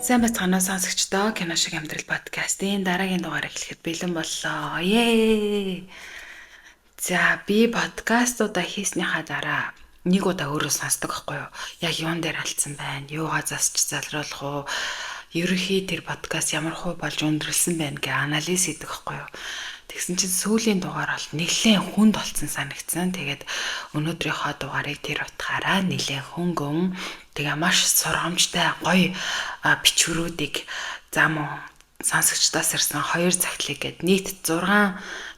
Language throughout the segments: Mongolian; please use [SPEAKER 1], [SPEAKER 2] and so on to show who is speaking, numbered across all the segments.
[SPEAKER 1] Сайн бацгаанаа сонсогчдоо кино шиг амьдрал подкастын дараагийн дугаарыг эхлэхэд бэлэн боллоо. Ее. За би подкастуудаа хийснийхаа дараа нэг удаа өөрөө сонсдог байхгүй юу? Яг юун дээр алдсан байна? Юугаа засч залруулах уу? Ерөнхий тэр подкаст ямар хөө болж өндөрлсөн байна гэ анализ хийдэг байхгүй юу? Тэгсэн чинь сүүлийн дугаар бол нэлээд хүнд болсон санагдсан. Тэгээд өнөөдрийнхөө дугаарыг тэр утгаараа нэлээд хөнгөн тэгээ маш сургамжтай гоё бичвэрүүдийг зам сонсогчдоос ирсэн 2 захидлыг гээд нийт 6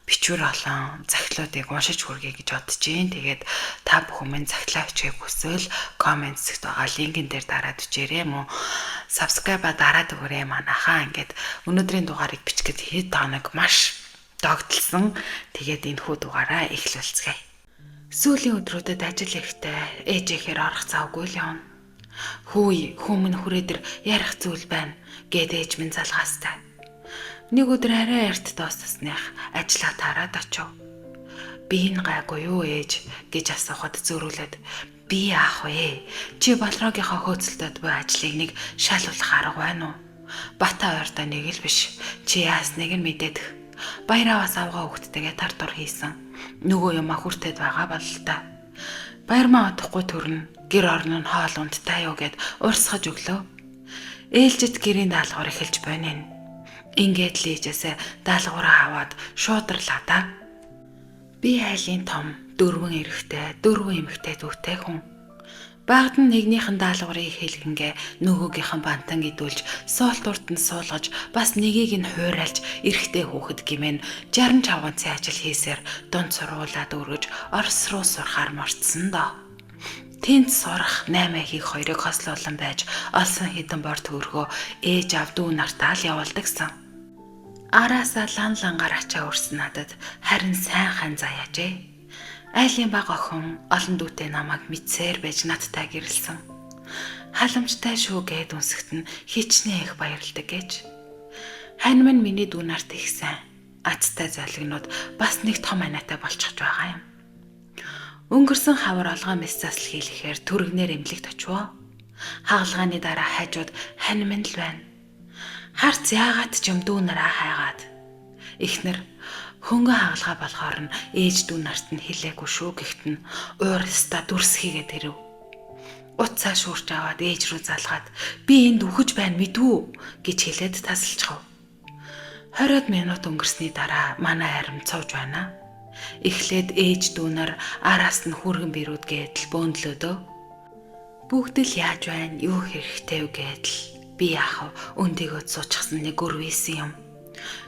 [SPEAKER 1] бичвэр олон захидлуудыг уншиж хүргэе гэж бодож байна. Тэгээд та бүхэн минь захидлаа бичгийг хүсвэл комент хэсэгт байгаа линкэн дээр дараад бичээрэй мөн subscribe дараад өгөөрэй манайхаа. Ингээд өнөөдрийн дугаарыг бичгээд хэд хоног маш догтлсон. Тэгээд энэ хүү дугаараа эхлүүлцгээе. Сүүлийн өдрүүдэд ажил ихтэй ээжээхээр орох завгүй л явна. Хүмүүн хүрээдэр ярих зүйл байна гэд ээж минь залгаастай. Нэг өдөр арай эрт дууссных ажиллаа тараад очив. Би энэ гайгүй юу ээж гэж асуухад зөрүүлээд би яах вэ? Чи болроогийнхоо хөөцөлдөд буй ажлыг нэг шалуулах арга байна уу? Бата ойртоо нэг л биш. Чи яасныг нь мэдээд баяраас авгаа хөвгттэйгээ тар тур хийсэн. Нөгөө юм хүртээд байгаа бол л та. Баярмаа одохгүй төрнө. Гэр орно нь хоол унттай юу гэд урсгаж өглөө. Ээлжид гэрийн даалгавар эхэлж байна. Ингээд л ээжээсээ даалгавраа аваад шуудрлаа да. Би айлын том 4 эрэгтэй 4 эмэгтэй дүүтэй хүн. Багад нь нэгнийхэн даалгаврыг хэлгэнгээ нөгөөгийнхэн бантан идүүлж суултурт нь суулгаж бас нэгийг нь хуурайлж эрэгтэй хүүхэд гимэн 65 цагийн ажил хийсээр дунд сургуулаад өргөж Орос руу сурахаар морцсон доо. Тэнд сурах 8 хийх хоёрыг хослуулан байж олсон хідэн бор төгрөгөө ээж аав дүү нартаа л явуулдагсан. Араасаа лангаар ачаа өрсөн надад харин сайн хан заяажээ. Айлын баг охин олон дүүтэй намайг мэдсээр байж надтай гэрэлсэн. Халамжтай шүү гэд үнсгт нь хичнээн их баярлдаг гэж. Хань минь миний дүү нарт их сайн. Азтай залгинууд бас нэг том анаатай болчихж байгаа юм. Өнгөрсөн хавар олгоо мессаас л хийлэхээр түргнээр эмнэлэгт очив. Хагалгааны дараа хажууд хань минь л байна. Харц яагаад ч юм дүү нараа хайгаад. Эхнэр хөнгөн хагалгаа болохоор нь ээж дүү нарт нь хэлээгүй шүү гэхт нь уурста дүрс хийгээд ирэв. Уцаа шуурч аваад ээж рүү залгаад би энд үхэж байна мэдвүү гэж хэлээд тасалчихв. 20 минут өнгөрсний дараа манай харим цовж байна. Эхлээд ээж дүү нар араас нь хүргэн бирүүд гэдэл бөөндлөөдөө. Бүгд л яаж байна юу хэрэгтэй вэ гэдэл би яах вэ өндөгөө суучихсан нэг өрвээсэн юм.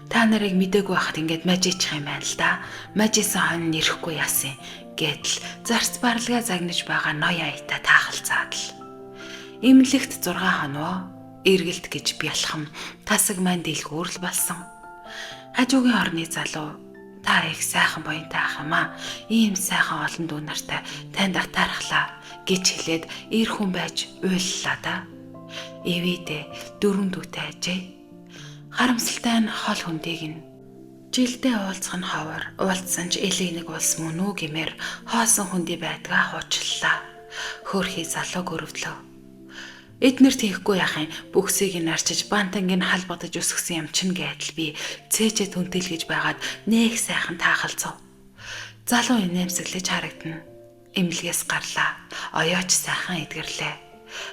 [SPEAKER 1] Та нарыг мдээгүй байхад ингээд мажичих юм байна л да. Мажисан хон нэрэхгүй яасан гэдэл зарц баралгаа загнаж байгаа ноён аята таахалцаад л. Имлэгт 6 хоноо эргэлт гэж бялхам тасаг маань дэлгүүр л болсон. Хажуугийн орны залуу та их сайхан буянтай ах юм аа. Ийм сайхан олон дүү нартай танд атаархлаа гэж хэлээд ир хүн байж уйллаа да. Эвидэ 4 дүүтэй ажээ. Харамсалтай нь хол хүндийг нь жилдээ уулзах нь ховор уулзсан ч элэг нэг улс мөн үү гэмээр хоосон хүндий байдгаа хуучлаа. Хөөрхий залуу гөрөвдлөө. Эднэр тийхгүй яхын бүксийг нь арчиж бантанг нь халбагдаж өсгсөн юм чинь гэдэл би цээжээ түнтэлгэж байгаад нээх сайхан таахалцав. Залуу инээмсэглэж харагдана. Эмнэлгээс гарлаа. Оёоч сайхан эдгэрлээ.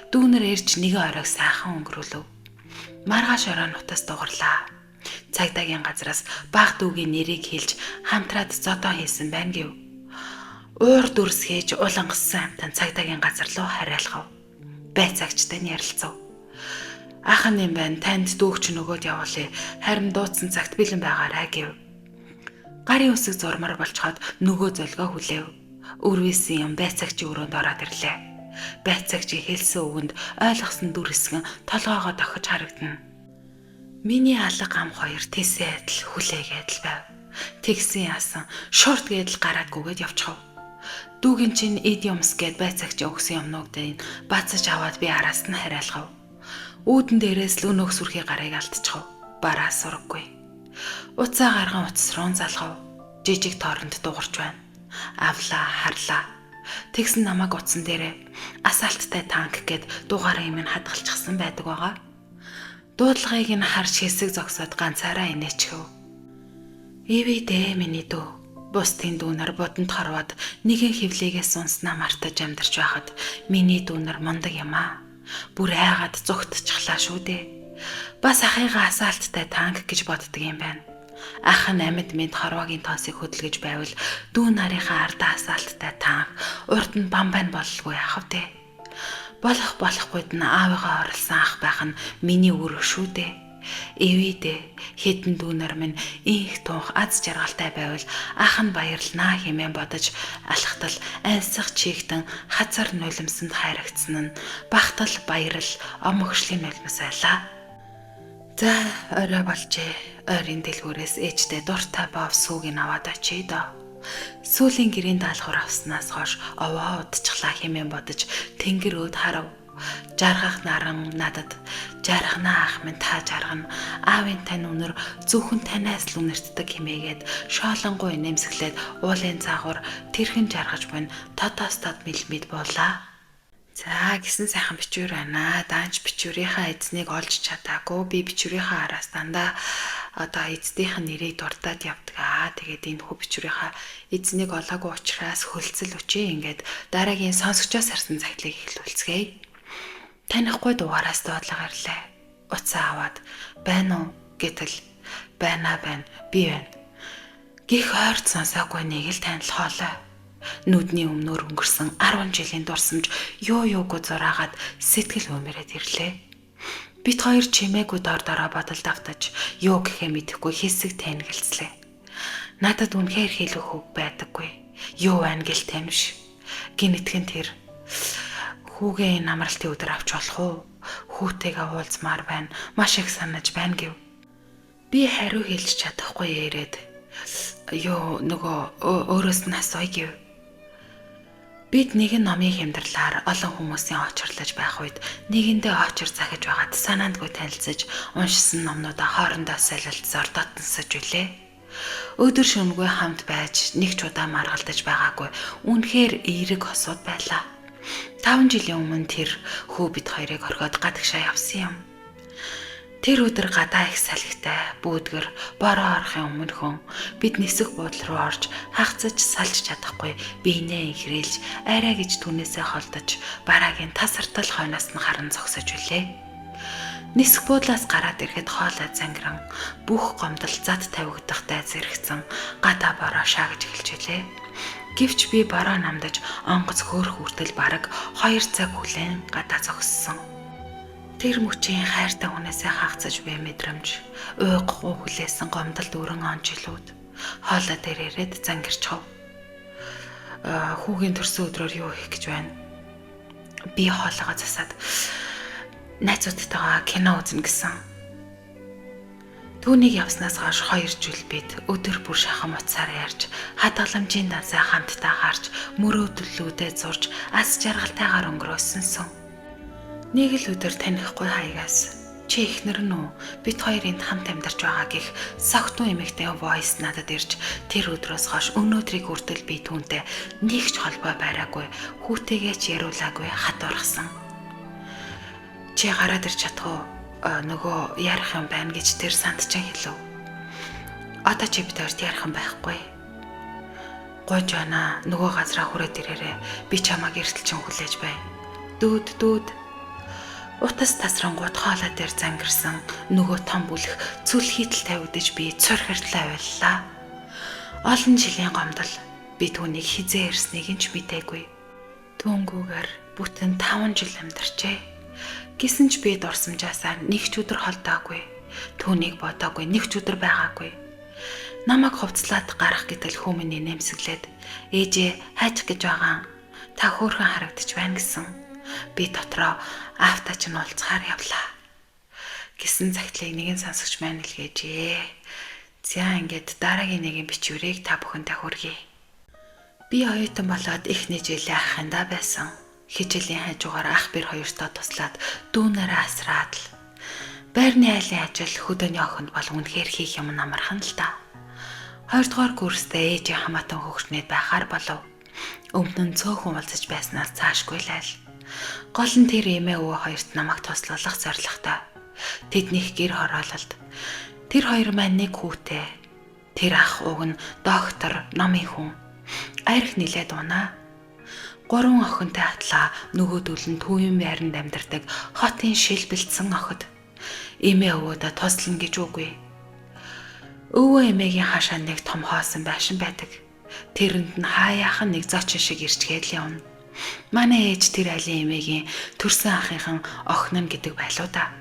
[SPEAKER 1] Дүүнэр ирж нэгэн оройг сайхан өнгөрүүлв. Маргааш орой нутас дугарлаа. Цагдаагийн газраас баг дүүгийн нэрийг хэлж хамтраад зодоо хийсэн байна гэв. Уур дүрс хийж улангассан амтан цагдаагийн газар руу хариалгав. Байцаагчтай нь ярилцав. Ахын юм байна танд дүүгч нөгөөд явуулъя. Харин дуудсан цагт бэлэн байгаарай гэв. Гарын үсэг зурмар болцоход нөгөө золгоо хүлээв. Өрвөөсөн юм байцаагчийн өрөөнд ороод ирлээ. Байцаагчийн хэлсэн үгэнд ойлгосон дүр хэсгэн толгоогоо дохиж харагдана. Миний алга гам хоёр тэсээ адил хүлээгээд л байв. Тэгсэн яасан шорт гэдэл гараадгүйгээд явчихав. Дүүгийн чинь идиомс гэд байцаагчийн өгсөн юмнуудыг бацаж аваад би араас нь хариалгав. Үүдэн дээрээс л өнөөх сүрхий гарыг алдчихав. Бараа сураггүй. Уцаа гарган утас руу залгав. Жижиг тооронд дуурч байна. Авлаа харлаа. Тэгсэн намайг утсан дээрээ асаалттай танк гэд дугаараа юм хадгалчихсан байдаг байгаа. Дуудлагыг нь харж хэсэг зогсоод ганцаараа инээчихв. Ивэ миний дүү. Бусдын дүүнэр бодонд хорвоод нэгэн хөвлөгөөс унснаа мартаж амьдарч байхад миний дүүнэр мундаг юм аа. Бүр айгаад зүгтчихлаа шүү дээ. Бас ахыгаа асаалттай танк гэж боддөг юм байна. Ах нь амьд мэд хорвоогийн тоосыг хөдөлгөж байвал дүү нарынхаа ардаа асаалттай танк урд нь бамбайн боллгүй яах вэ? Болохгүйд нь аавыгаа орлсон ах байх нь миний үр шүү дээ. Эвидэ хэдэн дүүнэр минь их тунх аз жаргалтай байвал ах нь баярлнаа хэмээн бодож алхтал ансах чигтэн хазар нулимсанд хайрагдсан нь бахтал баярл омогшлийн нулимс байлаа. За орой болжээ. Ойрын дэлгүүрээс ээжтэй дуртай бов сүүгийг аваад очие доо. Сүүлийн гэрийн даалгавар авснаас хойш овоо удчихлаа хэмээн бодож тэнгэр өөд харав. Жаргах наран надад жаргана ах минь та жаргана аавын тань өнөр зөвхөн танаас л үнэртдэг хэмээгээд шоолонгуй нэмсэглээд уулын цаагуур тэрхэн жаргаж буйн тотоос тод мэлмэд буулаа. За гисэн сайхан бичвэр байна. Даанч бичвэрийнхаа эзнийг олж чадаагүй. Би бичвэрийнхаа араас дандаа одоо эздийнх нь нэрийг дурдаад явдаг. Тэгээд энэ хүү бичвэрийнхаа эзнийг олоогүй учраас хөлцөл өчөө ингээд дараагийн сонсогчоос харсан цагтлыг эхлүүлцгээе. Танихгүй дугаараас дуудлага ирлээ. Уцаа аваад байна уу гэтэл байна би байна. Гих ойрт сонсоогүй нэг л танил хоолой. Нүдний өмнөр өнгөрсөн 10 жилийн дурсамж юугүй зураагаад сэтгэл өмөрөд ирлээ. Бид хоёр чимээгүй дор бодолд автаж юу гэхээ мэдэхгүй хэсэг танилцлаа. Надад үнэхээр хэлэх үг байдаггүй. Юу байна гэл таньвш. Гинэтгэн тэр хүүгээ намралтын өдөр авч болох уу? Хүүтэйгээ уулзмаар байна. Маш их санаж байна гэв. Би хариу хэлж чадахгүй яриад нөгөө өөрөөс нь асууя гэв. Бид нэгэн номын хямдралаар олон хүмүүсийн очрлож байх үед нэгэндээ очир захиж байгаад санаандгүй танилцаж уншсан номнуудаа хоорондоо солилцсоор дотносож үлээ. Өдөр шөнөгүй хамт байж нэг ч удаа маргалдаж байгаагүй үнэхээр эерэг хосууд байлаа. 5 жилийн өмнө тэр хүү бид хоёрыг орхиод гадагшаа явсан юм. Тэр өдөр гадаа их салхитай, бүүдгэр, бороо орохын өмнөхөн бид нисэх буудлын руу орж хагцаж салж чадахгүй биенээ инхрээлж арай гэж түнээсээ холдож бараагийн тасартал хойноос нь харан зогсож үлээ. Нисэх буудлаас гараад ирэхэд хоолой зангиран бүх гомдол зад тавигдахтай зэрэгцэн гадаа бороо шаагж эхэлж үлээ. Гэвч би бороо намдаж онгоц хөөх хүртэл бараг 2 цаг хүлээн гадаа зогссон. Тэр мөчийн хайртай хүнээсээ хагцаж буй мэдрэмж, уйггүй хүлээсэн гомдолд өрөн онжилууд хоолой дээр ирээд зангирчв. Хүүгийн төрсөн өдрөөр юу хийх гэж байна? Би хоолойгоо засаад найзуудтайгаа кино үзнэ гэсэн. Түүнийг явснаас хойш 2 жил бид өдөр бүр шахам утсаар ярьж, хадгаламжийн дансаа хамтдаа гарч, мөрөөдлүүдээ зурж, ас жаргалтайгаар өнгөрөөсөн. Нэг л өдөр танихгүй хаягаас чи ихнэр нь үү? Бид хоёр энд хамт амьдарч байгаа гэх согтун эмэгтэй войс надад ирж тэр өдрөөс хойш өнөөдрийг хүртэл би түүнтэй нэг ч холбоо байгаагүй, хүүтэйгээ ч яриулаагүй хатуурхсан. Чи гараад ирч чадах уу? Нөгөө ярих юм байна гэж тэр сандчаа хэлв. Одоо чи бид хоёрт ярих юм байхгүй. Гойж байна. Нөгөө газраа хүрээд ирээрээ. Би чамайг эртэлчин хүлээж бай. Дүүд. Утас тасрангууд хоолой дээр зангирсан нөгөө том бүлэх цүлхийтэл тавигдаж би цорхиртлаа байлаа. Олон жилийн гомдол би түүнийг хизээ ирснийг нь ч мэдээгүй. Түүнгүүгээр бүтэн 5 жил амьдарчээ. Гисэн ч би дурсамжаасаа нэг ч өдөр холдоогүй. Түүнийг бодоогүй, нэг ч өдөр байгаагүй. Намайг хувцлаад гарах гэтэл хүмүүний нэмсэглээд ээжээ хайчих гэж байгаа. Та хөөрхөн харагдаж байна гэсэн. Би дотроо аавтаа ч нь уулзахаар явлаа. Гисэн цагтлыг нэгэн сонсогч маань илгээжээ. За ингээд дараагийн нэгэн бичвэрийг та бүхэндээ хүргэе. Би оюутан болоод эхний жилээ ахындаа байсан. Хичээлийн хажуугаар ах бэр хоёртоо туслаад дүүнээрээ асраад л. Байрны айлын ажил хөдөөний охинд бол үнэхээр хийх юм амархан л та. 2 дугаар курстэй ээжийн хамаатан хөгжнөд байхаар болов. Өмнө нь цөөхөн уулзаж байснаас цаашгүй л айл. Гол нь тэр эмээ өвөө хоёрт намайг туслуулах зорилготой. Тэднийх гэр хороололд тэр хоёр маань нэг хүүтэй. Тэр ах уг нь доктор, номын хүн. Арх нилээд унаа. 3 охинтой атлаа нөгөөдөл нь түүн байранд амьдардаг хотын шил бэлдсэн охид. Эмээ өвөөдө туслана гэж үгүй. Өвөө эмээгийн хашаа нэг том хоосон байшин байдаг. Тэрэнд нь хаяахан нэг зочин шиг ирчгээд л явна. Манай ээж тэр айлын эмээгийн төрсөн ахынхан охин нь гэдэг байлуу да.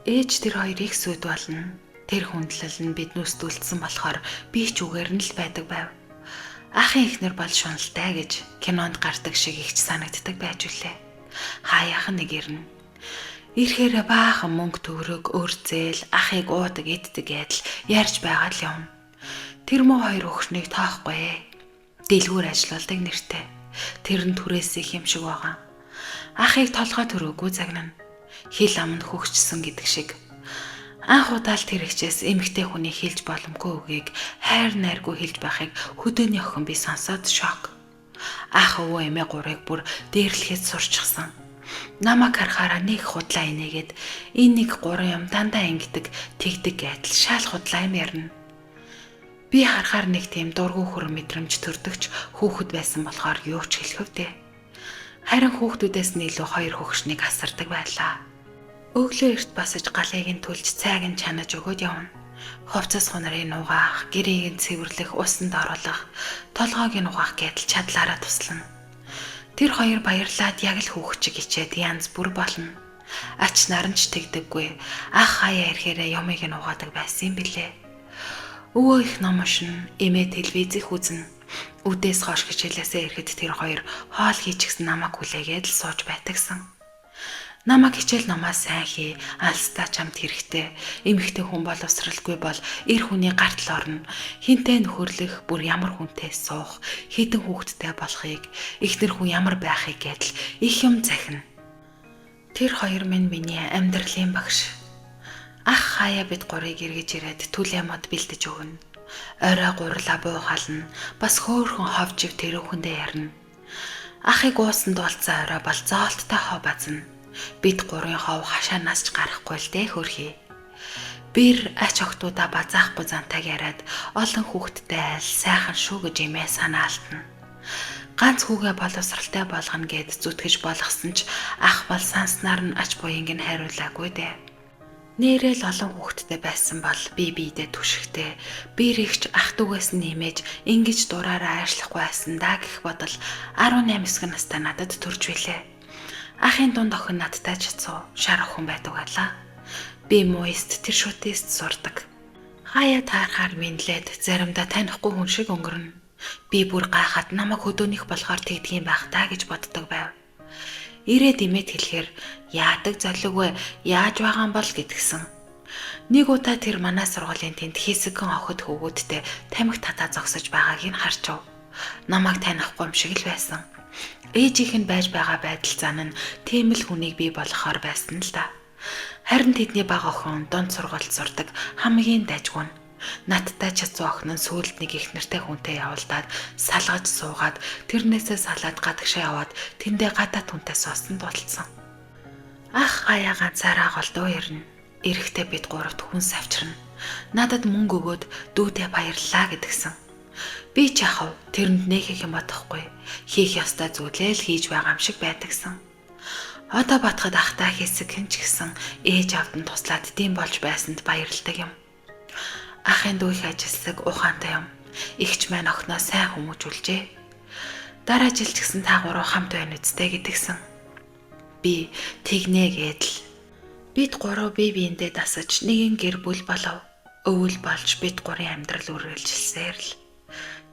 [SPEAKER 1] Ээж тэр хоёрыг сүд болно. Тэр хүндлэл нь биднүүс дүлдсэн болохоор би ч үгээр нь л байдаг байв. Ахын ихнэр бол шуналтай гэж кинонд гардаг шиг ихч санагддаг байж үлээ. Хаяахан нэг ирнэ. Ирэхээр баахан мөнгө төгрөг, өр зээл, ахыг уудаг иддэг гэдэл ярьж байгаа л явна. Тэр муу хоёр өхрнийг тоохгүй. Дэлгүүр ажилладаг нэртэй. Тэр нь түрээсэх юм шиг байгаа. Ахыг толгой төрөөгүй загнана. Хил амнд хөгчсөн гэдэг шиг. Анх удаал тэр ихчээс эмэгтэй хүний хэлж боломгүй үгийг хайр найргүй хэлж байхыг хөдөөний охин би сонсоод шок. Ах өвөө эмээ гурыг бүр дээрлэхэд сурчсан. Намайг харахаараа нэг худлаа инээгээд энэ нэг 3 юм дандаа ингэдэг тэгдэг гэдэл шал худлаа юм ярина. Би харахаар нэг тийм дургүй хөр мэдрэмж төрдөгч хүүхэд байсан болохоор юу ч хэлэхвдээ. Харин хүүхдүүдээс нь илүү 2 хөгшнийг асардаг байлаа. Өглөө эрт басаж галыг нь түлж цайг нь чанаж өгөөд явна. Хувцас хунарыг нугаах, гэрээг нь цэвэрлэх, усанд оруулах, толгойг нь угаах гэдэл чадлаараа туслана. Тэр хоёр баярлаад яг л хүүхчиг ичээд янз бүр болно. Ач наранч тэгдэггүй. Ах хаяа ирэхээрээ юмыг нь угаадаг байсан юм билээ. Өвөө их ном уншина, эмээ телевизийг үзнэ. Үдээс хойш хичээлээсээ ирэхэд тэр хоёр хоол хийчихсэн намайг хүлээгээд л сууж байтагсан. Намайг хичээл номоо сайн хий, алстаа чамд хэрэгтэй. Эмэгтэй хүн боловсралгүй бол эр хүний гарт л орно. Хинтээ нөхөрлөх, бүр ямар хүнтэй суух, хідэн хүүхэдтэй болохыг, эхнэр хүн ямар байхыг гэдэл их юм захина. Тэр хоёр миний амьдралын багш. Ах хаяа бид гурыг эргэж ирээд түлээ мод бэлдэж өгнө. Орой гурлаа буугаална, бас хөөхөн ховжив тэрүүхэндээ ярина. Ахыг уусан дуулцсан орой бол зоолттой хоо базна. Бид 3 хов хашаанаас ч гарахгүй л дээ хөрхий. Бэр ач охтуудаа базаахгүй зантайг яриад олон хүүхэдтэй айл сайхан шүү гэж эмээ санаалтна. Ганц хүүгээ боловсралтай болгоно гэд зүтгэж болгосон ч ах бол санснаар нь ач буянг нь хариулаагүй дээ. Нэрэл олон хүүхэдтэй байсан бол би биедээ түшигтэй. Бэрэгч ах дүүгээс нь нэмэж ингэж дураараа аашлахгүй байсан даа гэх бодол 18 настай надад төрж билээ. Ахын дунд охин надтай ч цуу шар охин байдаг байлаа. Би муист тэр шүтэст сурдаг. Хаяа таарахаар минлээд заримдаа танихгүй хүн шиг өнгөрнө. Би бүр гайхаад намайг хөдөөнийх болохоор тэгдгийм байх таа гэж боддог байв. Ирээд имэд хэлэхээр яадаг золигвэ яаж байгаа юм бол гэдгсэн. Нэг удаа тэр манай сургуулийн тэнд хийсэгэн охид хөвгүүдтэй тамхи татаа зогсож байгааг нь харчв. Намайг танихгүй юм шиг л байсан. Ээжийнх нь байж байгаа байдал зан нь тийм л хүнийг би болохоор байсан л да. Харин тэдний бага охин дунд сургуульд сурдаг хамгийн дайжгүй нь. Надтай чацуу охин нь сүүлд нэг их нэртэй хүнтэй явуулдаад салгаж суугаад тэрнээсээ салаад гадагшаа яваад тэндээ гадаа түнтэй суусан дулцсан. Ах хаяа ганцаараа голдуу ирнэ. Эрэхтэй бид 3-т хүн савчрна. Надад мөнгө өгөөд дүүдээ баярлалаа гэдгсэн. Би ч яхав тэрэнд нэг их юм бодохгүй. Хийх ёстой зүйлээ л хийж байгаа юм шиг байдагсан. Одоо батхад ахтаа хийсэг хинч гисэн ээж авдан туслаад тийм болж байсанд баярлдаг юм. Ахын дүү их ажилсаг ухаантай юм. Игч маань охиноо сайн хүмүүжүүлжээ. Дараа жил ч гэсэн та 3 хамт байна үсттэй гэдгсэн. Би тэгнэ гэдэл. Бид 3 бие биендээ дасаж нэгэн гэр бүл болов. Өвөл болж бид 3 амьдрал үргэлжилсээр л.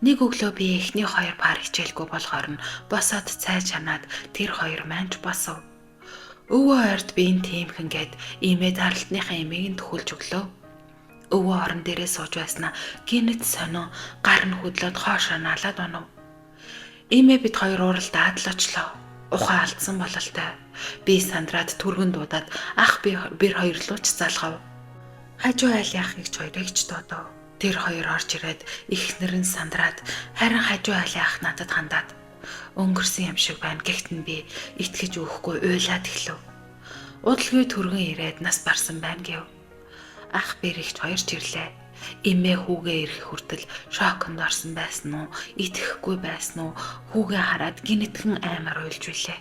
[SPEAKER 1] Нэг өглөө би эхний 2 пар хичээлгүй болохоор нь босоод цай чанаад тэр 2 манж босов. Өвөө ойрд би энэ тиймхэн гээд имээ даралтныхаа эмийг нь төхүүлж өглөө. Өвөө орон дээрээ сууж байснаа гинэт сонио гар нь хөдлөөд хоошоо налаад онов. Имээ бид 2 уралдаад л очлоо. Ухаан алдсан бололтой. Би сандраад түргэн дуудаад ах бэр 2 лууч залгав. Хажуу айлын ахыг ч 2-ыг ч дуудав. Тэр 2 орж ирээд ихнэр нь сандраад харин хажуу айлын ах надад хандаад өнгөрсөн юм шиг байна. Гэхдээ би итгэж өгөхгүй уйлаад эхлэв. Удалгүй түргэн ирээд нас барсан байна гэв. Ах бэрэгч хоёр чирлээ. Эмээ хүүгээ ирэх хүртэл шоконд орсон байсан уу? Итгэхгүй байсан уу? Хүүгээ хараад гинэтхэн аймаар уйлж билээ.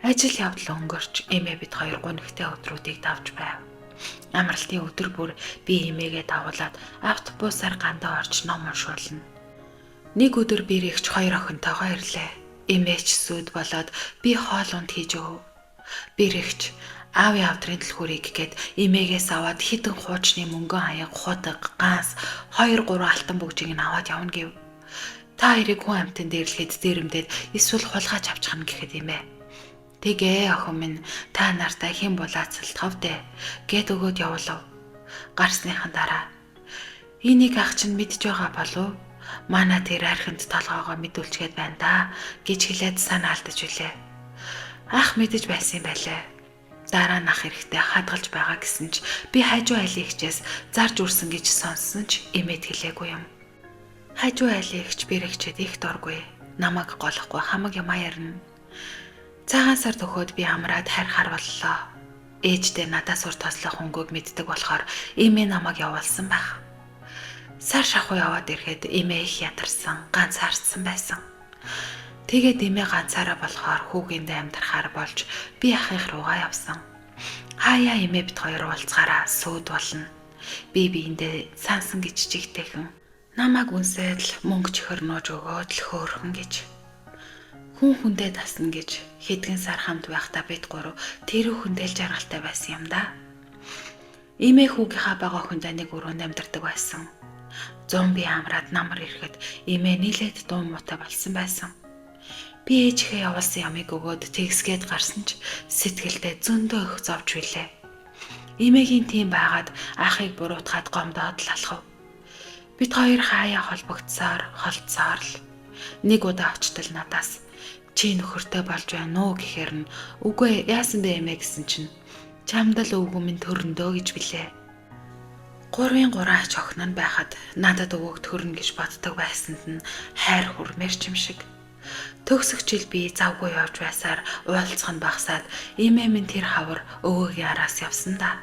[SPEAKER 1] Ажил явдал өнгөрч эмээ бид хоёр гонигтай өдрүүдийг давж байв. Амралтын өдөр бүр би эмээгээ дагуулад автобусаар гандаа орж ном уншуулна. Нэг өдөр бэрэгч хоёр охинтойгоо ирлээ. Эмээч сүд болоод би хоол унд хийж өг. Бэрэгч аав явдрын түлхүүрийг гээд эмээгээс аваад хитэн хуучны мөнгөн аяг худаг ганс 2-3 алтан бүгжийг нь аваад явна гэв. Та хоёрыг хүн амтан дээрлэхэд дээрэмдээд эсвэл хулгайч авчихна гэхэд эмээ. Тэгээ охин минь та нартай хэн булаацалтгав дээ гэд өгөөд явуулав. Гарсныхан дараа энийг ах чинь мэдж байгаа болов? Манай тэр архинд толгоогоо мэдүүлчихэд байна да гэж хэлээд санаалдаж үлээ. Ах мэдэж байсан юм байлаа. Дараа нь ах эрэхтэй хадгалж байгаа гэсэн ч би хажуу айлын хчээс зарж үрсэн гэж сонссон ч эмээд хэлээгүй юм. Хажуу айлын хч бэрэгчэд их дургүй. Намайг голохгүй хамаг юм аярна. Цагаан сар төхөөд би амраад харихаар боллоо. Ээждээ надаас ур тослох хөнгөөг мэддэг болохоор эмээ намайг явуулсан байх. Сар шахуу яваад ирэхэд эмээ их ядарсан, ганц харцсан байсан. Тэгээд эмээ ганцаараа болохоор хүүгиндээ амьдрахаар болж би ахих руугаа явсан. Хаяа эмээ бит хоёр уулзгаараа сүйд болно. Би биендээ сансан гэж чигтэйхэн. Намайг үнсээд л мөнгө чихэр нууж өгөөд л хөөрхөн гэж. Хүн хүндээ тасна гэж хэдхэн сар хамт байхдаа бид гурав тэр хүндэл жаргалтай байсан юм да. Эмээ хүүгийнхаа бага охиндоо нэг өрөөнд амьдардаг байсан. Зомби амраад намар ирэхэд эмээ нийлээд дуу муутай болсон байсан. Би ээжихээ явуулсан ямыг өгөөд тэгсгээд гарсан ч сэтгэлдээ зөндөө их зовж билээ. Эмээгийн тийм байгаад ахыг буруутгаад гомдоод л алхав. Бид хоёр хаяа холбогдсоор холцсоор л нэг удаа очтол надаас чи нөхөртэй болж байна уу гэхээр нь үгүй яасан бэ эмээ гэсэн чинь чамд л өвгөө минь төрөндөө гэж билээ. 3-3 ач охин нь байхад надад өвөг төрнө гэж боддог байсанд нь хайр хүрмээр юм шиг. Төгсөх жил би завгүй явж байсаар уулзах нь багасаад эмээ минь тэр хавар өвөөгийн араас явсан да.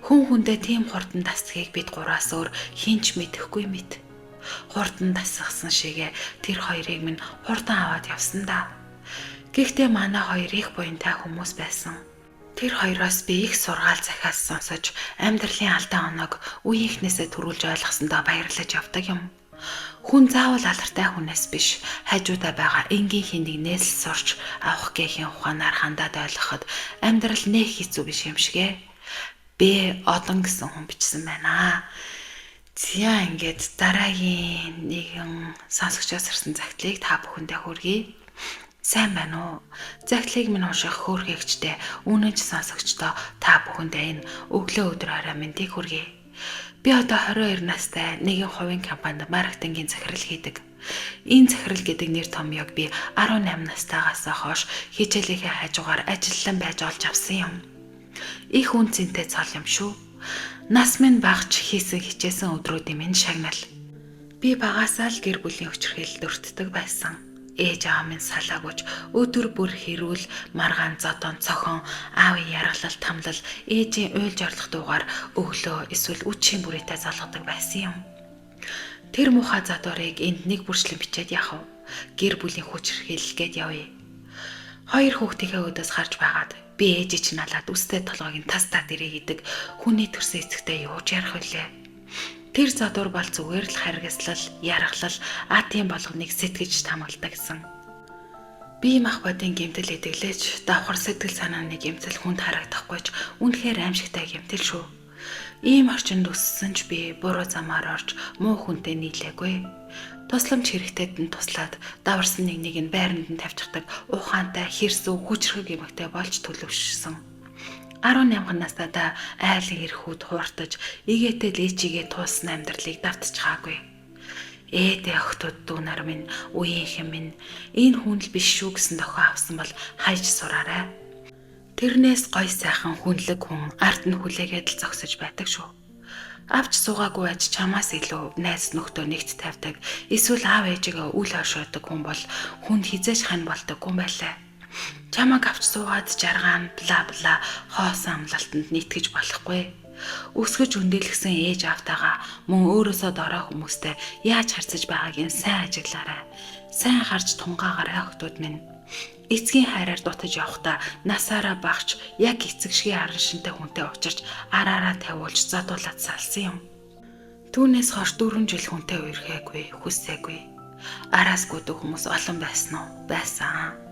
[SPEAKER 1] Хүн хүндээ тийм хурдан тасдгийг бид гураас өөр хинч мэдэхгүй мэд. Хурдан тасгасан шигээ тэр хоёрыг минь хурдан аваад явсан да. Гэхдээ манай хоёр их буянтай хүмүүс байсан. Тэр хоёроос би их сургаал захиас сонсож амьдралын алдаа оног үеийнхнээсээ төрүүлж ойлгосондоо баярлаж явдаг юм. Хүн заавал алдартай хүнээс биш хажуудаа байгаа энгийн хинийг нээсэл сурч авах гэхийн ухаанаар хандаад ойлгоход амьдрал нэх хэцүү биш юм шигэ. Бэ одон гэсэн хүн бичсэн байна. За ингээд дараагийн нэгэн сонсогчоос ирсэн загтлыг та бүхэндээ хүргэе. Сайн байна уу? Загтлыг минь унших хөөрхөгчтэй үнэнч сонсогчдоо та бүхэндээ энэ өглөө өдөр орой мэндийг хүргэе. Би одоо 22 настай нэгэн хувийн компанид маркетингийн захирал хийдэг. Энэ захирал гэдэг нэр томьёог би 18 настайгаас хойш хичээлийнхээ хажуугаар ажиллан байж олж авсан юм. Их үн цэнтэй цол юм шүү. Нас минь багч хийсэн хичээсэн өдрүүдийн минь шагнал. Би багасаа л гэр бүлийн хүчирхийлэлд өртдөг байсан. Ээж аав минь салаагүйч өдөр бүр хэрүүл маргаан зодон цохон аавын яргалал тамлал ээжийн уйлж орлох дуугаар өглөө эсвэл үчийн бүрээтэй залгадаг байсан юм. Тэр муухай задуурыг энд нэг бүрчлэн бичээд яхав. Гэр бүлийн хүчирхийлэл гээд явъя. 2 хүүхдийнхээ өдөөс харж байгаад би ээжээ чинь алаад үстэй толгойг нь тас тат ирээ гэдэг хүний төрсөн эцэгтэй юуж ярих вүлээ. Тэр задуур бол зүгээр л харгислал, яргалал, атийн болгоныг сэтгэж тамгалдаг гэсэн. Би мах бодын гэмтэл эдэглэж, давхар сэтгэл санааны гэмтэл хүнд харагдахгүйч үнэхээр аимшигтай гэмтэл шүү. Ийм орчинд өссөн ч би буруу замаар орж муу хүнтэй нийлээгүй. Тусламж хэрэгтэйд нь туслаад даварсан нэг нь байранд нь тавьчихдаг ухаантай хэрсүү хүчрхэг эмэгтэй болж төлөвшсөн. 18 настайдаа айлын эрхүүд хууртаж игээтэй лээчигээ туулсан амьдралыг давтчихаагүй. Ээдээ охтууд дүүнар минь үеийнхэн минь энэ хүн л биш шүү гэсэн дохио авсан бол хайж сураарай. Тэрнээс гой сайхан хүнлэг хүн ард нь хүлээгээд л зогсож байдаг шүү. Авч суугаагүй аж чамаас илүү найз нөхдөө нэгт тавьдаг эсвэл аав ээжигээ үл хойшоодог хүн бол хүнд хизээж хань болдоггүй байлаа. Чамаг авч суугаад жаргаан бла бла хоосон амлалтанд нийтгэж болохгүй. Өсгөж өндөлгсөн ээж автагаа мөн өөрөөсөө дорой хүмүүстэй яаж харьцаж байгааг нь сайн ажиглаарай. Сайн харж тунгаагаарай охтууд минь. Эцгийн хайраар дутаж явхдаа насаараа багч яг эцэг шигийн аран шинтэй хүнтэй уулзарч араараа тавиулж задуулаад салсан юм. Түүнээс хойш 4 жил хүнтэй үерхээгүй, хүссээгүй. Араас гүдэг хүмүүс олон байсан уу? Байсан.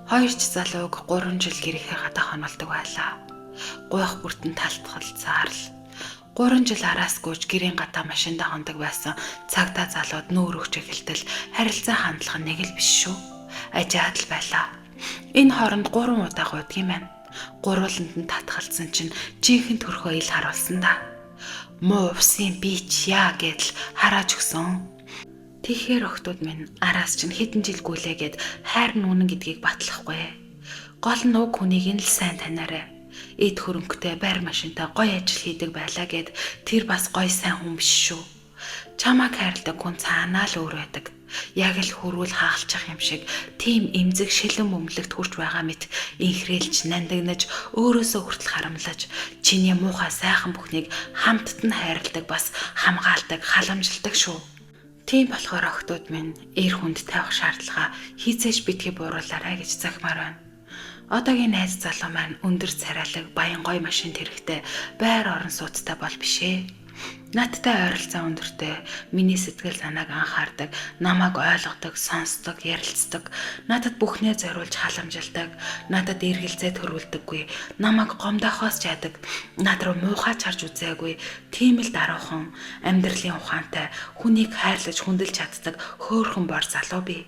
[SPEAKER 1] 2 ч залууг 3 жил гэрээхээ гадаа хонолдог байлаа. Гойх бүртэн талтхал цаарл. 3 жил араас гүйж гэрийн гадаа машиндаа хондог байсан цагдаа залууд нүүр өгч эхэлтэл харилцаа хандлага нэг л биш шүү. Ажаад л байлаа. Энэ хооронд 3 удаа гойдг юм байна. Гурвууланд нь татгалцсан чинь жинхэнэ төрхөө ил харуулсан да. Муу усын бич яа гэдэл харааж өгсөн. Тэгэхээр охтууд минь араас чинь хэдэн жил гүйлээгээд хайр нүнэн гэдгийг батлахгүй. Гол нь уг хүнийг нь л сайн танаарай. Эд хөрөнгөтэй байр машинтай гоё ажил хийдэг байлаа гэд тэр бас гоё сайн хүн биш шүү. Чамайг хайрладаг хүн цаанаа л өөр байдаг. Яг л хөрвөл хаалчих юм шиг тийм эмзэг шилэн бөмбөлөгт хүрч байгаа мэт инхрээлж нандагнаж өөрөөсөө хүртэл харамлаж чиний муухай сайхан бүхнийг хамтд нь хайрладаг бас хамгаалдаг халамжилдаг шүү. Тийм болохоор охтууд минь эр хүнд тавих шаардлага хийцээж битгий бууруулаарай гэж захимаар байна. Одоогийн найз залуу маань өндөр царайлаг баян гоё машинд хэрэгтэй байр орон сууцтай бол бишээ. Надтай ойролцоо өндөртэй, миний сэтгэл санааг анхаардаг, намайг ойлгодог, сонсдог, ярилцдаг, надад бүхнээ зориулж халамжилдаг, надад эргэлзээ төрүүлдэггүй, намайг гомдоохоос чаддаг, над руу муухайч харж үзээгүй, тийм л даруухан, амьдралын ухаантай, хүнийг хайрлаж хүндэлж чаддаг хөөрхөн бор залуу бий.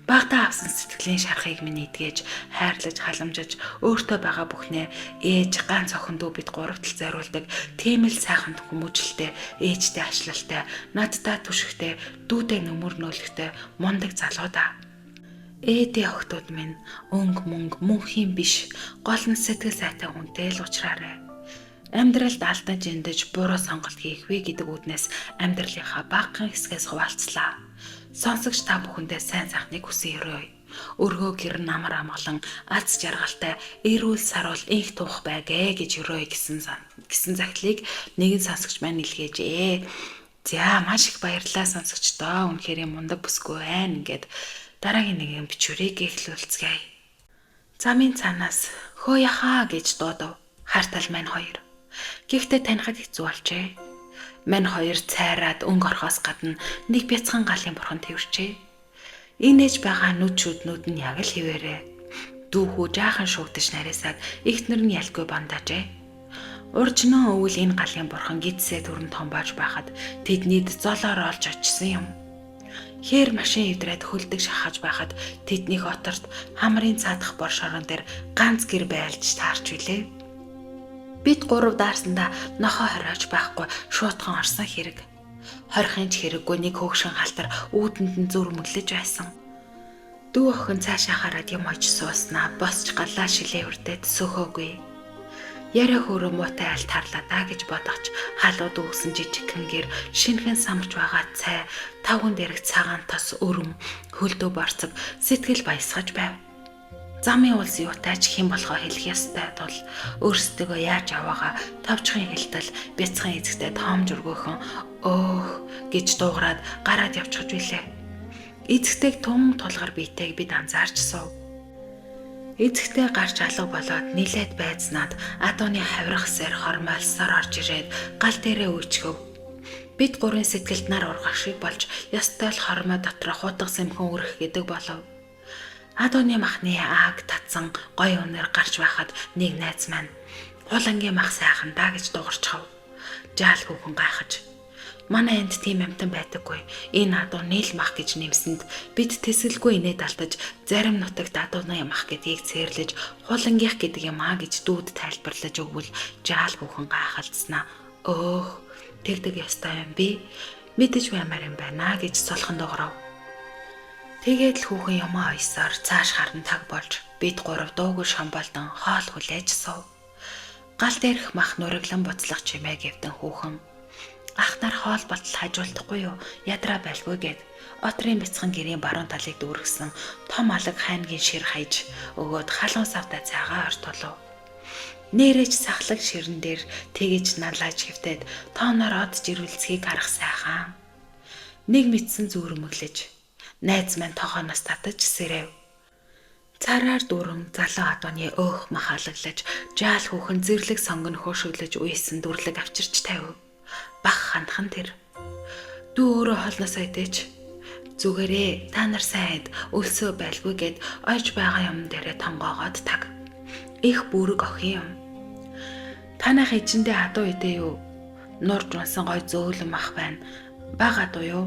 [SPEAKER 1] Багтаа авсан сэтгэлийн шархыг минь эдгэж, хайрлаж, халамжиж, өөртөө байгаа бүхнээ ээж, ганц охин дүү бид гуравтал зориулдаг, тийм л сайхан хүмүүжлэлтэй, ээжтэй ашлалтай, надтай түшигтэй, дүүтэй нүмер нөөлөгтэй, мундаг залуу да. Ээдээ охтууд минь мөнх юм биш, гол нь сэтгэл сайтай хүнтэй л уулзраарай. Амьдралд алдаж эндэж буруу сонголт хийх вэ гэдэг үднээс амьдралынхаа багахан хэсгээс хуваалцлаа. Сонсогч та бүхэндээ сайн сайхныг хүсэн өрөөе. Өргөө гэр намар амгалан аз жаргалтай эрүүл саруул инх тух байгээ гэж өрөөе гэсэн захидлыг нэгэн сонсогч маань илгээжээ. За маш их баярлалаа сонсогчдоо. Үнэхээр мундаг бүсгүй байна гэд дараагийн нэгэн бичвэрийг эхлүүлцгээе. Замын цаанаас хөө яхаа гэж дуудав. Хартал маань хоёр. Гэхдээ танихад хэцүү болжээ. Мань хоёр цайраад өнгө орхоос гадна нэг бяцхан галын бурхан тэрчээ. Инээж байгаа нүд шүднүүд нь яг л хിവэрэ. Дүүхүү жаахан шуугдаж нарийсаад ихтнэр нь ялгүй бандажээ. Уржноо өвөл энэ галын бурхан гидсээ төрн томбоож байхад тэднийд золоор олж очисон юм. Хээр машин эвдрээд хөлдөг шахаж байхад тэднийх оторт хамрын цаадах бор шорон дээр ганц гэр байлж таарч билээ. Бид гурав даарсандаа нохоо хориож байхгүй шуутхан орсон хэрэг. Хорихын ч хэрэггүй нэг хөөгшин халтар үүдэнд нь зүр мөглөж байсан. Дүү охин цаашаа хараад юм ойж сууснаа босч галаа шилээ үрдээд сөхөөгүй. Яриа хөрөө муутай аль тарлаа даа гэж бодогч халууд үүсэн жижигхэн гэр шинхэн самарч байгаа цай тавган дээрх цагаан тос өрөм хөлдөө борцог сэтгэл баясгаж байв. Замын улс юутайч хэн болохоо хэлэх ёстой тул өөрсдөө яаж аваагаа товчхон хэлтэл бяцхан эзэгтэй тоомж өргөөхөн өөх гэж дуугараад гараад явчихж билээ. Эзэгтэйг тун тулгар биетэйг бид анзаарч суув. Эзэгтэй гарч алга болоод нилээд байцнаад адууны хавирах сэр хормойлсоор орж ирээд гал дээрээ үйчгөв. Бид гурван сэтгэлд нар ургах шиг болж ёстой л хормой дотроо хутга сэмхэн үрэх гэдэг болов. Адууны махны ааг татсан гой өнөр гарч байхад нэг найз маань хулангийн мах сайхан даа гэж дуурчхав. Жаал хүүхэн гайхаж. Манай энд тийм амтан байдаггүй. Энэ адуу нийл мах гэж нэмсэнд бид тэсгэлгүй инээд алдаж зарим нутагт адууны мах гэдгийг цээрлэж хулангийнх гэдэг юм аа гэж дүүд тайлбарлаж өгвөл жаал хүүхэн гайхалцснаа. Өөх тэгдэг ёстой юм би. Мэдэж баймаар юм байна гэж сулхан дуурав. Тэгээд л хүүхэн ямаа ойсоор цааш харан таг болж бид гурав дуугүй шамбалдан хоол хүлээж сув. Гал дээрх мах нураглан буцлах чимээ гэвтэн хүүхэн Ах нар хоол болтол хажуулдахгүй юу? Ядраа байлгүй гэд отрын бяцхан гэрийн баруун талыг дүүргэсэн том алаг хайнгийн шир хаяж өгөөд халуун савтай цайгаа ортолов. Нэрэж сахлаг ширэн дээр тэгэж налааж хөвтөд тооноор од жирүүлцгийг харах сайхан. Нэг мэдсэн зүрмөглөж найз маань тогооноос татаж сэрэв. Цараар дүүрэн залуу адууны өөх махалаглаж жаал хүүхэн зэрлэг сонгон хөшөглөж уйсан дүрлэг авчирч тавив. Бах хандхан тэр. Дүү өөрөө холноос айдэж зүгээрээ та нар сайд өлсөө байлгүй гэд ойж байгаа юм дээрээ тонгоогоод таг. Их бүрэг охин юм. Танах эжэндээ адуу идэ юу? Нурж унсан гой зөөлөн мах байна. Баг адуу юу?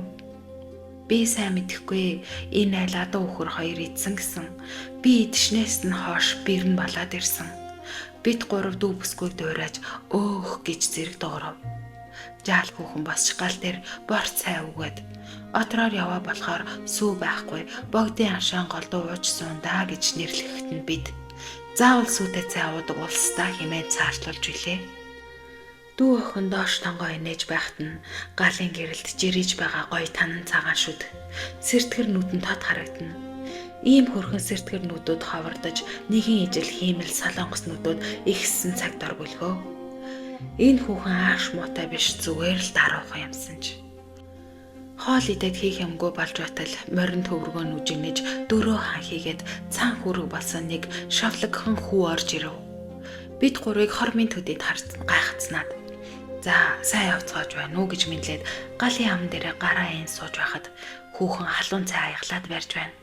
[SPEAKER 1] Би сайн мэдэхгүй. Энэ айл адуу өхөр хоёр идсэн гэсэн. Би идшнээс нь хойш бэрн болоод ирсэн. Бид гурав дүү бүсгүй дуурайж өөх гэж зэрэг дуурав. Жаал хүүхэн босч гал дээр борц цай өгөөд отроор яваа болохоор сүү байхгүй богдын ашаан голдуу ууж сундаа гэж нэрлэхэд нь бид заавал сүүтэй цай уудаг улсдаа хэмээн цаашлуулж билээ. Дүү охин доош тонгоо инээж байхад нь галын гэрэлд жирийж байгаа гой танан цагаан шүд сэртгэр нүдэн тод харагдана. Ийм хөрхөн сэртгэр нүдүүд ховордож нэгэн ижил хиймэл солонгос нүдүүд ихссэн цаг дор бөлгөө. Энэ хүүхэн ааш муутай биш зүгээр л даруухан юмсан ч. Хоол идээд хийх юмгүй болж байтал морин төвөргөө нүжигнэж дөрөө хан хийгээд цаан хүрэг болсон нэг шавлагхан хүү орж ирэв. Бид гурыг хормын төдийд харсан гайхацнаад. За сайн явцгааж байна уу гэж мэдлээд галын ам дээр гараа ин сууж байхад хүүхэн халуун цай аяглаад барьж байна.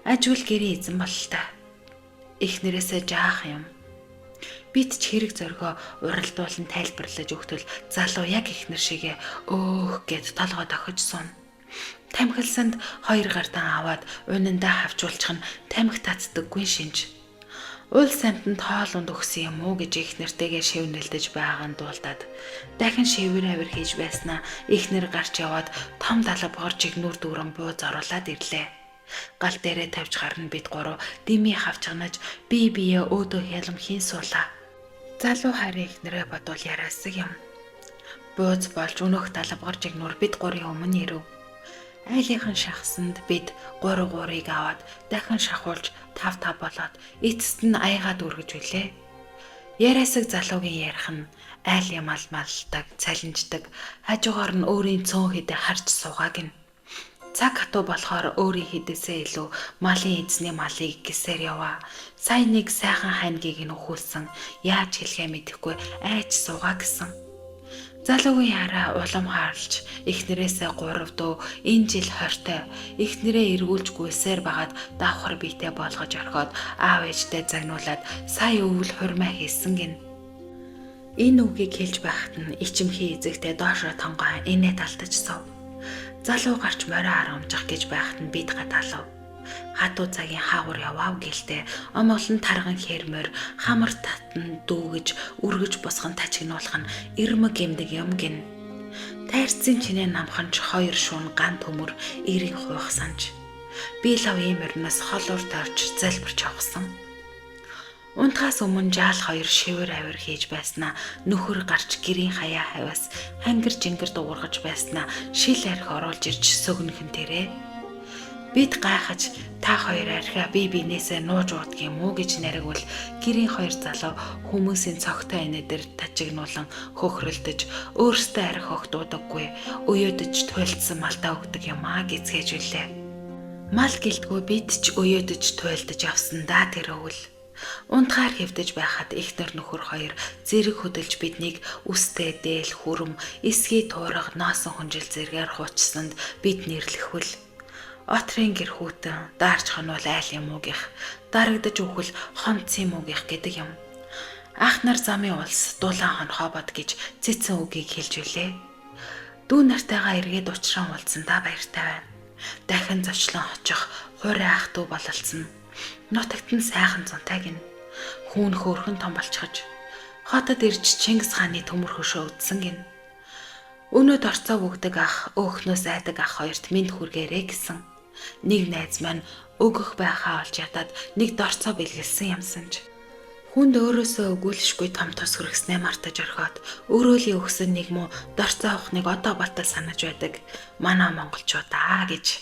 [SPEAKER 1] Ажвал гэрээ эзэн бололтой. Эхнэрээсээ жаах юм. Бид ч хэрэг зоргоо уралдуулан тайлбарлаж өгтөл залуу яг ихнэр шигээ өөх гэд толгой дохиж суун. Тамхилсанд хоёр гартан аваад унандаа хавчуулчих нь тамхи татдаггүй шинж. Уул самтанд хоолунд өгсөн юм уу гэж ихнэртэйгээ шивнэлдэж байгаа нь дуулдаад дахин шивэр авир хийж байснаа ихнэр гарч яваад том далбгор жигнүр дүүрэн бууз оруулаад ирлээ. Гал дээрээ тавьж гарна бид гурав дими хавчганаж бие бие өөдөө хяламхийн суулаа. Залуу харин ихнэрээ бодвол яраасаг юм. Бууз болж өнөөх далбгор жигнүр бид гурийн өмнө ирэв. Айлынхан шахсанд бид гурыг аваад дахин шахуулж тав болоод эцэст нь аягаад үргэж үлээ. Яриасаг залуугийн ярих нь айл ямалмалдаг, цалинждаг, хажуугаар нь өөрийн цөөн хэдэ харж суугааг нь. Цаг хатуу болохоор өөрийн хэдээсээ илүү малын эзний малыг гисээр яваа. Сайн нэг сайхан хайнгийг нь өхүүлсэн. Яаж хэлхээ мэдэхгүй айж суугаа гэсэн. Залуугийн хараа улам хаалж эхнэрээсээ 3 дөө энэ жил 20-той эхнэрээ эргүүлж гүйсээр байгаад давхар биетэй болгож орхиод аав ээжтэй загнуулаад сая өвөл хурмаа хийсэн гин. Энэ үгийг хэлж байхад нь ичимхий эзэгтэй доошоо тонгоо инээ талтаж суув. Залуу гарч морой харамжих гэж байхад нь бид гадаалав. Хатуу цагийн хаагур яваав гэлтэй омголон тарган хэрмөр хамар татан дүүгэж үргэж босгон тачигнуулах нь ирмэг гэмдэг юм гин. Тайрцын чинээ намханч 2 шуун ган төмөр ирийн хуйх санж. Би лав ийм өрнөөс холуур тойрч залбирч авсан. Унтахаас өмнө жаал 2 шивэр авир хийж байснаа нөхөр гарч гэрийн хаяа хаваас хангир жингэр дуургаж байснаа шил арх оруулж ирж сөгнөхөн тэрэ. Бид гайхаж та хоёр архиа бие биенээсээ нууж уудг юм уу гэж наригвал гэрийн 2 залуу хүмүүсийн цогтой инээ дээр тачигнуулан хөхрөлдөж өөрсдөө арх огт удаггүй уяодж туйлдсан малтаа өгдөг юм аа гэцгээж үлээ. Мал гэлтгүй бид ч уяодж туйлдж авсан да тэр өвөл. Унтахаар хэвдэж байхад эхнэр нөхөр 2 зэрэг хөдөлж биднийг үстэй дээл хүрэм эсгий туурга ноосон хүнжил зэргээр хуучсанд бид нэрлэхвэл отрын гэр хүүтэн даарч хонвол айл юм уу гэх дарагдаж өгвөл хонц юм уу гэх гэдэг юм. Ах нар замын улс дулаан хон хобот гэж цэцэн үгийг хэлж үлээ. Дүү нартайгаа эргээд уучран уулзсан да баяртай байна. Дахин зочлон очих хуурай ах дүү бололцсон. Нутагт нь сайхан зунтай гин. Хүүн хөөрхөн том болчихож хотод ирж Чингис хааны төмөр хөшөө үдсэн гин. Өнөөд орцоо бүгдэг ах өөхнөөс айдаг ах хоёрт минь хүргээрээ гэсэн. Нэг найз маань өгөх байхаа олж ядаад нэг дорцоо бэлгэлсэн юмсанж. Хүнд өөрөөсөө өгүүлшгүй том тос хүргэснээ мартаж орхиод өөрөөлийн өгсөн нэг муу дорцоо ухныг одоо болтол санаж байдаг манай монголчууд аа гэж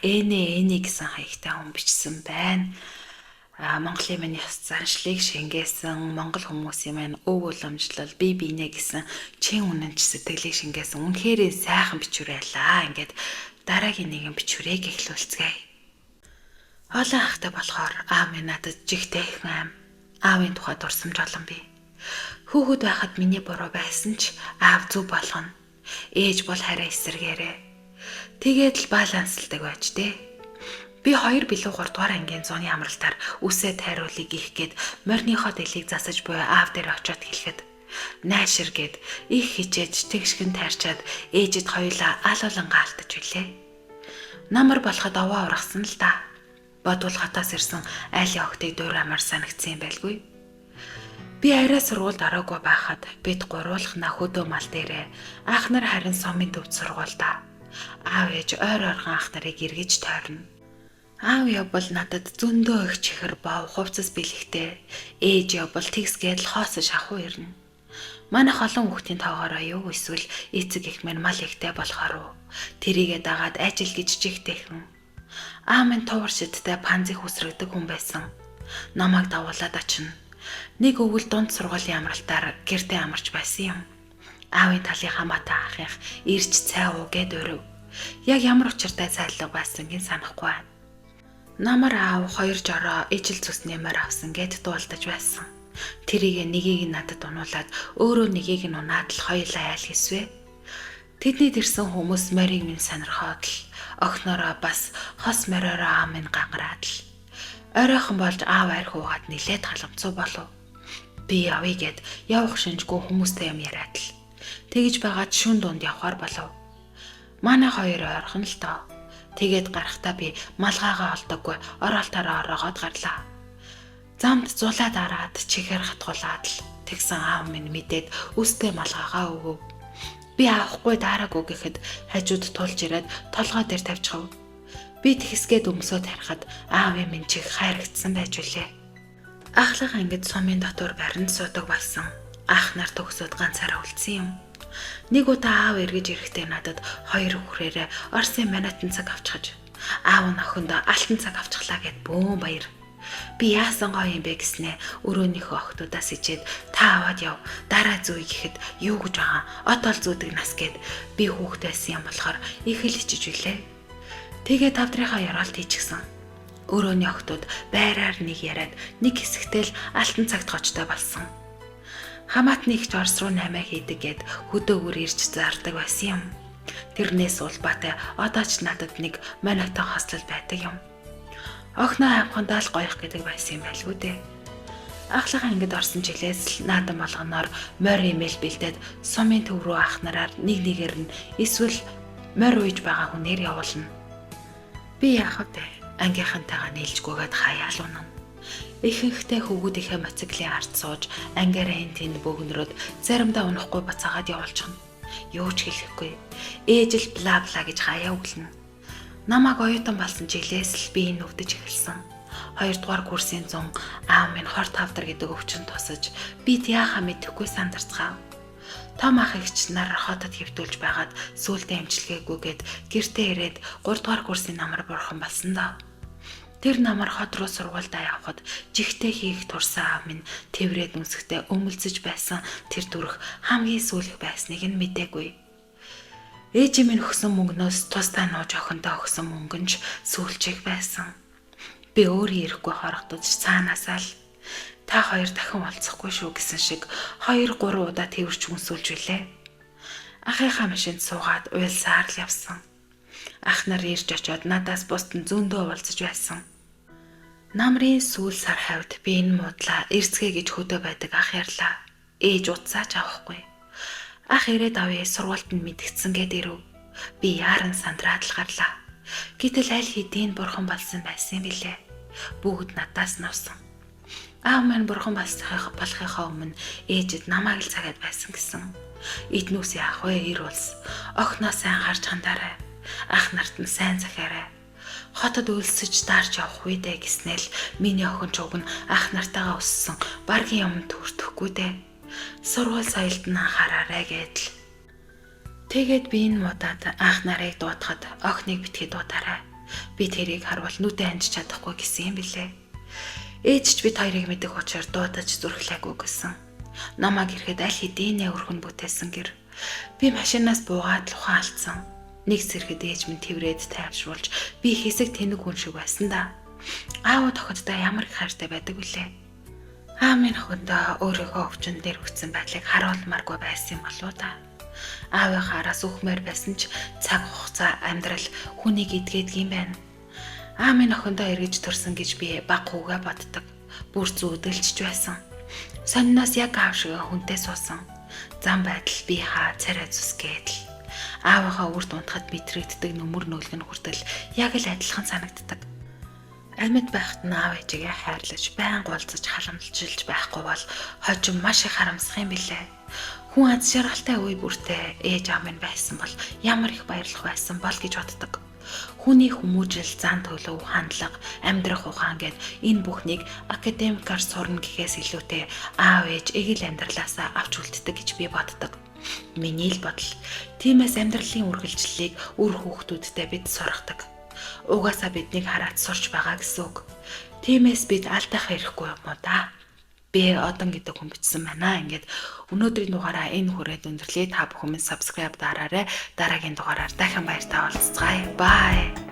[SPEAKER 1] эний гэсэн хаягтай хүн бичсэн байна. Монголын минь ёс заншлыг шингээсэн, монгол хүмүүсийн маань өв уламжлал, бие биенээ гэсэн чин үнэнч сэтгэлийг шингээсэн үнэхээр сайхан бичвэр байлаа. Ингээд дараагийн нэгэн бичвэрийг эхлүүлцгээе. Олон ахтай болохоор аав минь надад жигтэй их аим. Аавын тухай дурсамж олон бий. Хүүхэд байхад миний буруу байсан ч аав зөв болгоно. Ээж бол хараа эсэргээрээ. Тэгээд л балансалдаг байж тээ. Би 2 билүү 3 дугаар ангийн зуны амралтаар үсээ тайруулыг их гээд морьныхоо дэлийг засаж буй аав дээр очиод хэлэхэд найшир гээд их хичээж тэгшгэн тайрчаад ээжэд хоёулаа аль болонгаа алдаж билээ. Намар болоход овоо ургасан л да. Бодвол хатаас ирсэн айлын охтыг дуураймаар санагдсан юм байлгүй. Би арай сургуульд ороогүй байхад бид гуруулах нөхөдөө мал дээрээ анх нар харин сомын төвд сургуульда. Аав ээж ойр орхон ах нарыг эргэж тойрно. Аав явбал надад зөндөө их чихэр бов хувцас бэлэгтэй. Ээж явбал тэгсгээд л хоос шахуу ирнэ. Манайх олон хүүхдийн тоогоороо юу эсвэл эцэг их мань мал ихтэй болохоор уу. Тэрийгээ дагаад ажил гэж жигтэйхэн. Аав минь тувар шидтэй панзих үсрэгдэг хүн байсан. Намайг давуулаад очино. Нэг өвөл дунд сургуулийн амралтаар гэртээ амарч байсан юм. Аавын талынхаа мата ахих ирж цай уу гэд өрөв. Яг ямар учиртай цайлга байсангийн санахгүй байна. Намар аав 2 жороо ижил зүснэмээр авсан гэд дуулдаж байсан. Тэрийг нэгийг надад унуулад өөрөө нэгийг нь унаад л хоёулаа айл хийсвэ. Тэдний ирсэн хүмүүс морийг минь сонирхоод л охноороо бас хос мориороо аав минь гангараад л оройхон болж аав арх уугаад нилээд халамцуу болов. Би явъя гэд явах шинжгүй хүмүүстэй юм яриад л тэгж байгаад шүн дунд явхаар болов. Манай хоёр ойрхон л тоо. Тэгээд гарахтаа би малгайгаа олдоггүй ороолтороо ороогоод гарлаа. Замд зулаад араад чихэр хатгуулаад л тэгсэн аав минь мэдээд үстэй малгайгаа өгөв. Би авахгүй дараагүй гэхэд хажууд тулж ирээд толгой дээр тавьчихав. Би тэгсгээд өмсөө тарихад аавын минь чих хайрагдсан байж үлээ. Ахлах ангид сумын дотор баринд суудаг болсон. Ах нар төгсөөд ганцаараа үлдсэн юм. Нэг удаа аав эргэж ирэхдээ надад 2 хүрээрээ Орсын манатан цаг авчихаж аав нь охинд алтан цаг авчихлаа гэд бөөн баяр. Би яасан гоё юм бэ гэснээ өрөөнийхөө охтуудаас ичээд та аваад яв дараа зүй гэхэд юу гэж байгаа отол зүүдэг нас гэд би хүүхдээсэн юм болохоор их л ичиж үлээ. Тэгээ тавдрынхаа яраалт хийчихсэн. Өрөөний охтууд байраар нэг яриад нэг хэсэгтэл алтан цагт хочтой болсон. Хамаатны ихч Орос руу намаа хийдэг гэд хөдөөгөр ирж зардаг байсан юм. Тэрнээс улбаатай одоо ч надад нэг монотон хослол байдаг юм. Охноо амхандаа л гоёх гэдэг байсан юм байлгүй дээ. Ахлах ангид орсон жилээс л наадам болгоноор морь имэйл бэлдээд сумын төв рүү ах нараар нэг нэгээр нь эсвэл морь ууж байгаа хүнээр явуулна. Би яах вэ? Ангийнхантайгаа нийлжгүйгээд хаяал унана. Ихэнхдээ хөвгүүдийнхээ моциклийн ард сууж ангиараа энэ тэнд бөөгнөрөд заримдаа унахгүй бацаагаад явуулчихна. Юу ч хэлэхгүй. Ээж л бла бла гэж хаяа өглөнө. Намайг оюутан болсон жилээс л би энэ өвдөж эхэлсэн. 2 дугаар курсын 100 аав минь хор тавдар гэдэг өвчин тусаж бид яахаа мэдэхгүй сандарцгаав. Том ах эгч нар хотод хэвтүүлж байгаад сүултээ эмчилгээгүйгээд гэртээ ирээд 3 дугаар курсын намар бурхан болсон доо. Тэр намар хот руу сургуультай явхад жигтэй хийх турсан аав минь тэврээд үнсэхдээ өмөлцөж байсан тэр дүрх хамгийн сүүлх байсныг нь мэдээгүй. Ээж минь өгсөн мөнгнөөс тусдаа нууж охинтой өгсөн мөнгөн ч сүүлчиг байсан. Би өөрөө ирэхгүй хорогдож цаанаасаа л та хоёр дахин уулзахгүй шүү гэсэн шиг 2-3 удаа тэрвэрч үнсүүлж билээ. Ахыхаа машинд суугаад уйлсаар л явсан. Ах нар ирж очиод надаас бусд нь зөндөө уулзаж байсан. Намрын сүүл сар хавьд би энэ муудлаа эрцгээ гэж хөдөө байдаг ах ярьлаа. Ээж утсаач авахгүй. Ах ирээд авъя сургуульд нь мэдгдсэн гэд ирв. Би яаран сандраад л гарлаа. Гэтэл аль хэдийн бурхан болсон байсан юм билээ. Бүгд надаас навсан. Аав маань бурхан болохынхаа өмнө ээжэд намайг л цагаад байсан гэсэн. Эднүүс яах вэ ир улс. Охноо сайн харж хандаарай. Ах нарт нь сайн захиарай. Хотод өлсөж дарж явах үедээ гэснээл миний охин чуг нь ах нартайгаа өссөн баргийн юм төртөхгүй дээ. Сургууль соёлд нь анхаараарай гэдэл. Тэгээд би энэ муудаад ах нарыг дуудахад охиныг битгий дуудаарай. Би тэрийг харвал нүдэ ханж чадахгүй гэсэн юм билээ. Ээж ч бид хоёрыг мэдэх учраас дуудаж зүрхлээгүй гэсэн. Намайг ирэхэд аль хэдийнэ өрхөн бүтээсэн гэр. Би машинаас буугаад лухаан алдсан. Нэг зэрэгэд ээж минь тэврээд тайвшруулж би хэсэг тэнэг хүн шиг байсан да. Аав охидтой ямар их хайртай байдаг вүлээ. Аамын охиндоо өөрийнхөө өвчин дээр өгсөн байдлыг харуулмааргүй байсан юм болоо да. Аавынхаа араас үхмээр байсан ч цаг хугацаа амьдрал хүнийг идгээд юм байна. Аамын охиндоо эргэж төрсөн гэж би баг хүүгээ боддог. Бүр зүүдэлж байсан. Сонноос яг аав шиг хүнтэй суусан. Зам байдал би хаа царай зүс гэдэл. Аавынхаа үрд унтахад мэдрэгддэг нүмер нөлг нь хүртэл яг л адилхан санагддаг. Амьд байхад нь аав ээжигээ хайрлаж, байнга уулзаж харамжилж байхгүй бол хожим маш их харамсах юм билээ. Хүн аз жаргалтай үе бүртээ ээж аав минь байсан бол ямар их баярлах байсан бол гэж боддог. Хүний хүмүүжил, зан төлөв, хандлага, амьдрах ухаан гэд энэ бүхнийг академикаар сурна гэхээс илүүтэй аав ээж эгэл амьдралаасаа авч үлддэг гэж би боддог. Миний л бодол. Тиймээс амьдралын үргэлжлэлийг үр хүүхдүүдтэй бид сургадаг. Угаасаа биднийг хараад сурч байгаа гэсэн үг. Тиймээс бид алдах хэрэггүй юм уу да. Би одон гэдэг хүн бичсэн байна. Ингээд өнөөдрийн дугаараа энэ хүрээд өндөрлөө. Та бүхэн минь subscribe дараарай. Дараагийн дугаараар дахин баяр та уулзцгаая. Bye.